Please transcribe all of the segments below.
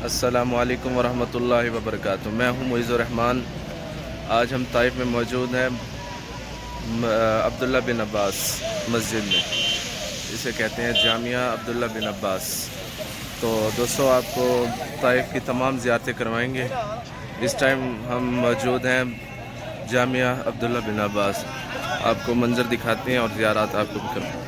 अस्सलामुअलैकुम वरहमतुल्लाहि वबरकातुहू। मैं हूँ मुइज़्ज़ुर रहमान। आज हम ताइफ में मौजूद हैं अब्दुल्ला बिन अब्बास मस्जिद में। इसे कहते हैं जामिया अब्दुल्ला बिन अब्बास। तो दोस्तों, आपको ताइफ की तमाम ज़ियारतें करवाएंगे। इस टाइम हम मौजूद हैं जामिया अब्दुल्ला बिन अब्बास। आपको मंज़र दिखाते हैं और ज़ियारत आपको भी करवाएंगे।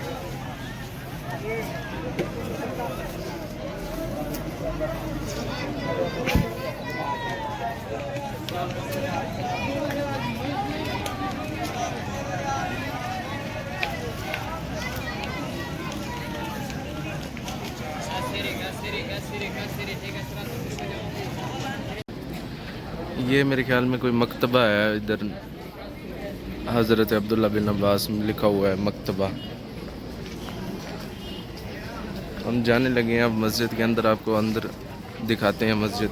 ये मेरे ख्याल में कोई मकतबा है। इधर हज़रत अब्दुल्ला बिन अब्बास लिखा हुआ है मकतबा। हम जाने लगे हैं अब मस्जिद के अंदर। आपको अंदर दिखाते हैं मस्जिद।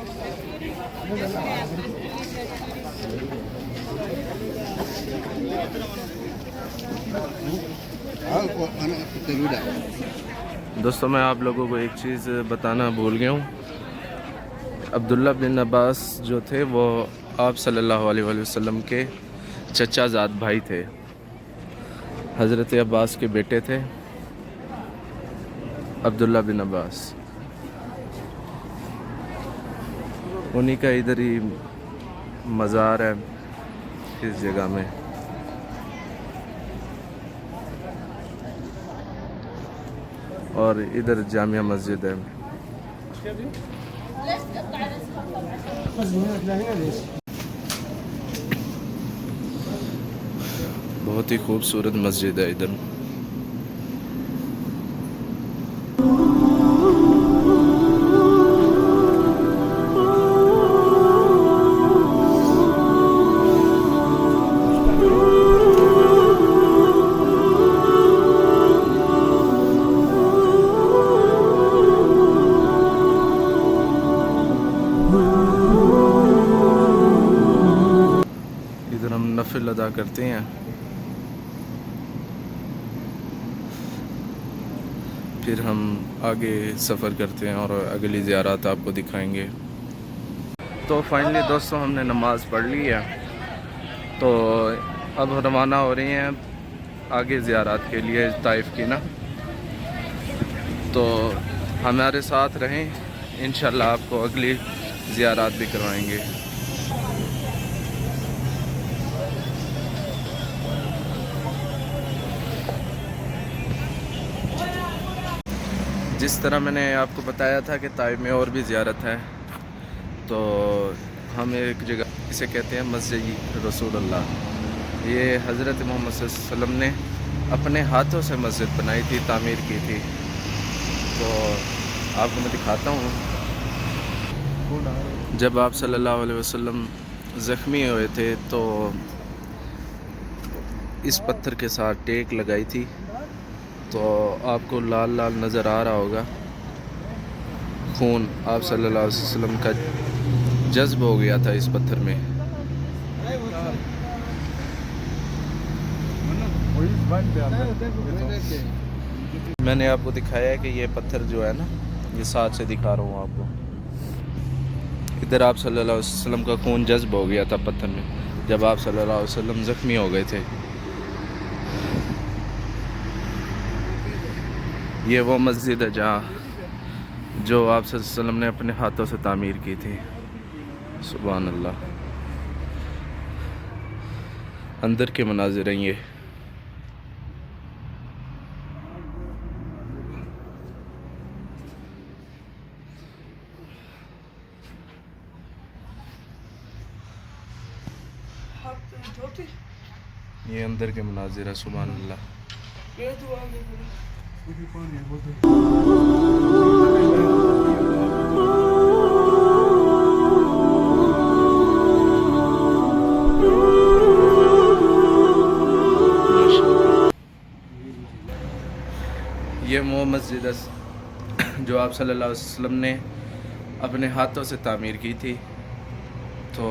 दोस्तों, मैं आप लोगों को एक चीज़ बताना भूल गया हूँ। अब्दुल्ला बिन अब्बास जो थे वो आप सल्लल्लाहु अलैहि वसल्लम के चचाज़ाद भाई थे। हज़रत अब्बास के बेटे थे अब्दुल्ला बिन अब्बास। उन्हीं का इधर ही मज़ार है इस जगह में। और इधर जामिया मस्जिद है। बहुत ही खूबसूरत मस्जिद है इधर। इधर हम नफिल अदा करते हैं, फिर हम आगे सफ़र करते हैं और अगली ज़ियारत आपको दिखाएंगे। तो फाइनली दोस्तों, हमने नमाज़ पढ़ ली है। तो अब रवाना हो रही हैं आगे ज़ियारत के लिए ताइफ की ना। तो हमारे साथ रहें, इंशाल्लाह आपको अगली ज़ियारत भी करवाएंगे। जिस तरह मैंने आपको बताया था कि ताइफ में और भी ज़ियारत है, तो हम एक जगह इसे कहते हैं मस्जिद रसूलुल्लाह। ये हज़रत मोहम्मद सल्लल्लाहु अलैहि वसल्लम ने अपने हाथों से मस्जिद बनाई थी, तामीर की थी। तो आपको मैं दिखाता हूँ। जब आप सल्लल्लाहु अलैहि वसल्लम ज़ख्मी हुए थे तो इस पत्थर के साथ टेक लगाई थी। तो आपको लाल लाल नज़र आ रहा होगा। खून आप सल्लल्लाहु अलैहि वसल्लम का जज्ब हो गया था इस पत्थर में। मैंने आपको दिखाया है कि ये पत्थर जो है ना, ये साथ से दिखा रहा हूँ आपको। इधर आप सल्लल्लाहु अलैहि वसल्लम का खून जज्ब हो गया था पत्थर में, जब आप सल्लल्लाहु अलैहि वसल्लम ज़ख्मी हो गए थे। ये वो मस्जिद है जहाँ जो आप सल्लल्लाहु अलैहि वसल्लम ने अपने हाथों से तामीर की थी। सुभान अल्लाह। अंदर के मनाज़िर हैं ये। ये अंदर के मनाज़िर है। सुभान अल्लाह। ये वो मस्जिद है जो आप सल्लल्लाहु अलैहि वसल्लम ने अपने हाथों से तामीर की थी। तो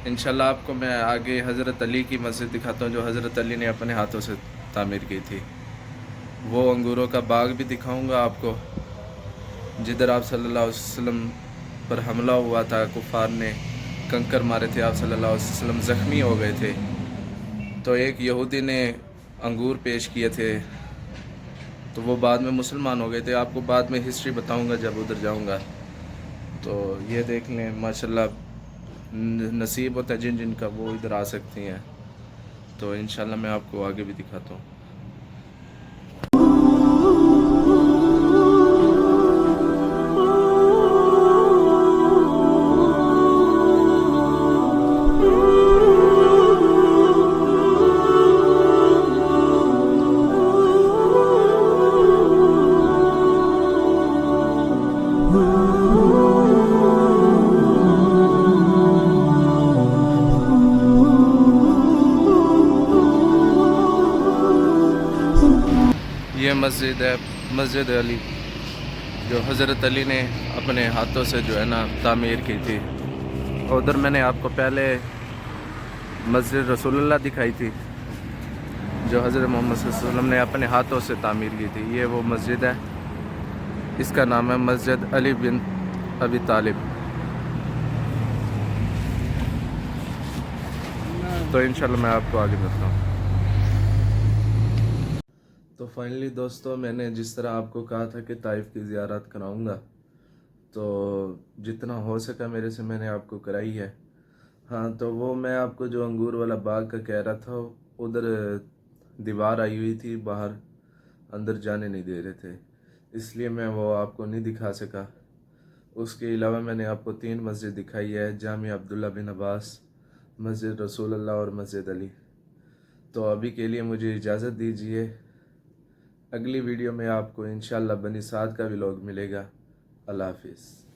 इंशाल्लाह आपको मैं आगे हज़रत अली की मस्जिद दिखाता हूँ, जो हज़रत अली ने अपने हाथों से तामीर की थी। वो अंगूरों का बाग भी दिखाऊंगा आपको, जिधर आप सल्लल्लाहु अलैहि वसल्लम पर हमला हुआ था, कुफार ने कंकर मारे थे, आप सल्लल्लाहु अलैहि वसल्लम ज़ख्मी हो गए थे। तो एक यहूदी ने अंगूर पेश किए थे, तो वो बाद में मुसलमान हो गए थे। आपको बाद में हिस्ट्री बताऊंगा जब उधर जाऊंगा। तो ये देख लें, माशाल्लाह नसीब होता है जिन जिन का, वो इधर आ सकती हैं। तो इंशाल्लाह मैं आपको आगे भी दिखाता हूँ। ये मस्जिद है, मस्जिद अली, जो हज़रत अली ने अपने हाथों से जो है ना तामीर की थी। उधर मैंने आपको पहले मस्जिद रसूलुल्लाह दिखाई थी, जो हज़रत मोहम्मद सल्लल्लाहु अलैहि वसल्लम ने अपने हाथों से तामीर की थी। ये वो मस्जिद है, इसका नाम है मस्जिद अली बिन अबी तालिब। तो इंशाल्लाह मैं आपको आगे बताता हूँ। तो फाइनली दोस्तों, मैंने जिस तरह आपको कहा था कि ताइफ की ज़ियारत कराऊंगा, तो जितना हो सका मेरे से मैंने आपको कराई है। हाँ, तो वो मैं आपको जो अंगूर वाला बाग का कह रहा था, उधर दीवार आई हुई थी बाहर, अंदर जाने नहीं दे रहे थे, इसलिए मैं वो आपको नहीं दिखा सका। उसके अलावा मैंने आपको 3 मस्जिद दिखाई है, जामिया अब्दुल्ला बिन अब्बास, मस्जिद रसूलुल्लाह और मस्जिद अली। तो अभी के लिए मुझे इजाज़त दीजिए। अगली वीडियो में आपको इंशाल्लाह बनी साद का व्लॉग मिलेगा। अल्लाह हाफिज़।